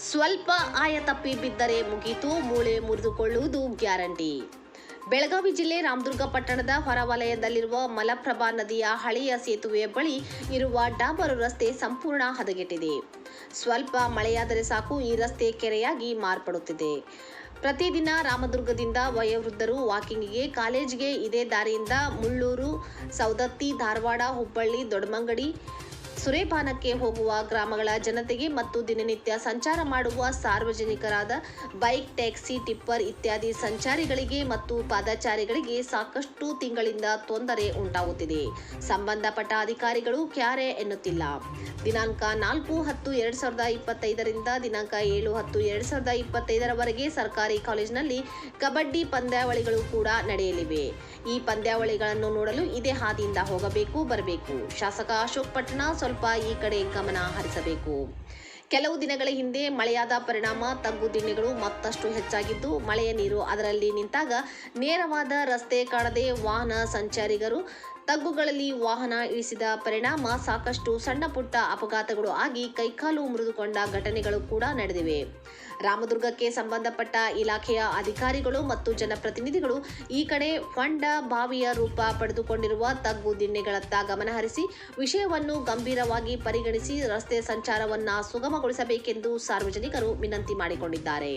ಸ್ವಲ್ಪ ಆಯ ತಪ್ಪಿ ಬಿದ್ದರೆ ಮುಗೀತು, ಮೂಳೆ ಮುರಿದುಕೊಳ್ಳುವುದು ಗ್ಯಾರಂಟಿ. ಬೆಳಗಾವಿ ಜಿಲ್ಲೆ ರಾಮದುರ್ಗ ಪಟ್ಟಣದ ಹೊರವಲಯದಲ್ಲಿರುವ ಮಲಪ್ರಭಾ ನದಿಯ ಹಳೆಯ ಸೇತುವೆಯ ಬಳಿ ಇರುವ ಡಾಂಬರು ರಸ್ತೆ ಸಂಪೂರ್ಣ ಹದಗೆಟ್ಟಿದೆ. ಸ್ವಲ್ಪ ಮಳೆಯಾದರೆ ಸಾಕು ಈ ರಸ್ತೆ ಕೆರೆಯಾಗಿ ಮಾರ್ಪಡುತ್ತಿದೆ. ಪ್ರತಿದಿನ ರಾಮದುರ್ಗದಿಂದ ವಯೋವೃದ್ಧರು ವಾಕಿಂಗಿಗೆ, ಕಾಲೇಜಿಗೆ ಇದೇ ದಾರಿಯಿಂದ ಮುಳ್ಳೂರು, ಸೌದತ್ತಿ, ಧಾರವಾಡ, ಹುಬ್ಬಳ್ಳಿ, ದೊಡ್ಡಮಂಗಡಿ, ಸುರೇಪಾನಕ್ಕೆ ಹೋಗುವ ಗ್ರಾಮಗಳ ಜನತೆಗೆ ಮತ್ತು ದಿನನಿತ್ಯ ಸಂಚಾರ ಮಾಡುವ ಸಾರ್ವಜನಿಕರಾದ ಬೈಕ್, ಟ್ಯಾಕ್ಸಿ, ಟಿಪ್ಪರ್ ಇತ್ಯಾದಿ ಸಂಚಾರಿಗಳಿಗೆ ಮತ್ತು ಪಾದಚಾರಿಗಳಿಗೆ ಸಾಕಷ್ಟು ತಿಂಗಳಿಂದ ತೊಂದರೆ ಉಂಟಾಗುತ್ತಿದೆ. ಸಂಬಂಧಪಟ್ಟ ಅಧಿಕಾರಿಗಳು ಕ್ಯಾರೆ ಎನ್ನುತ್ತಿಲ್ಲ. ದಿನಾಂಕ 4/10/2025ರಿಂದ ದಿನಾಂಕ 7/10/2025ರವರೆಗೆ ಸರ್ಕಾರಿ ಕಾಲೇಜಿನಲ್ಲಿ ಕಬಡ್ಡಿ ಪಂದ್ಯಾವಳಿಗಳು ಕೂಡ ನಡೆಯಲಿವೆ. ಈ ಪಂದ್ಯಾವಳಿಗಳನ್ನು ನೋಡಲು ಇದೇ ಹಾದಿಯಿಂದ ಹೋಗಬೇಕು, ಬರಬೇಕು. ಶಾಸಕ ಅಶೋಕ್ ಪಟ್ಟಣ ಸ್ವಲ್ಪ ಈ ಕಡೆ ಗಮನ ಹರಿಸಬೇಕು. ಕೆಲವು ದಿನಗಳ ಹಿಂದೆ ಮಳೆಯಾದ ಪರಿಣಾಮ ತಗ್ಗು ದಿಣ್ಣೆಗಳು ಮತ್ತಷ್ಟು ಹೆಚ್ಚಾಗಿದ್ದು, ಮಳೆಯ ನೀರು ಅದರಲ್ಲಿ ನಿಂತಾಗ ನೇರವಾದ ರಸ್ತೆ ಕಾಣದೆ ವಾಹನ ಸಂಚಾರಿಗರು ತಗ್ಗುಗಳಲ್ಲಿ ವಾಹನ ಇಳಿಸಿದ ಪರಿಣಾಮ ಸಾಕಷ್ಟು ಸಣ್ಣ ಪುಟ್ಟ ಅಪಘಾತಗಳು ಆಗಿ ಕೈಕಾಲು ಮುರಿದುಕೊಂಡ ಘಟನೆಗಳು ಕೂಡ ನಡೆದಿವೆ. ರಾಮದುರ್ಗಕ್ಕೆ ಸಂಬಂಧಪಟ್ಟ ಇಲಾಖೆಯ ಅಧಿಕಾರಿಗಳು ಮತ್ತು ಜನಪ್ರತಿನಿಧಿಗಳು ಈ ಕಡೆ ಹೊಂಡ ಬಾವಿಯ ರೂಪ ಪಡೆದುಕೊಂಡಿರುವ ತಗ್ಗು ದಿಣ್ಣೆಗಳತ್ತ ಗಮನಹರಿಸಿ ವಿಷಯವನ್ನು ಗಂಭೀರವಾಗಿ ಪರಿಗಣಿಸಿ ರಸ್ತೆ ಸಂಚಾರವನ್ನು ಸುಗಮಗೊಳಿಸಬೇಕೆಂದು ಸಾರ್ವಜನಿಕರು ವಿನಂತಿ ಮಾಡಿಕೊಂಡಿದ್ದಾರೆ.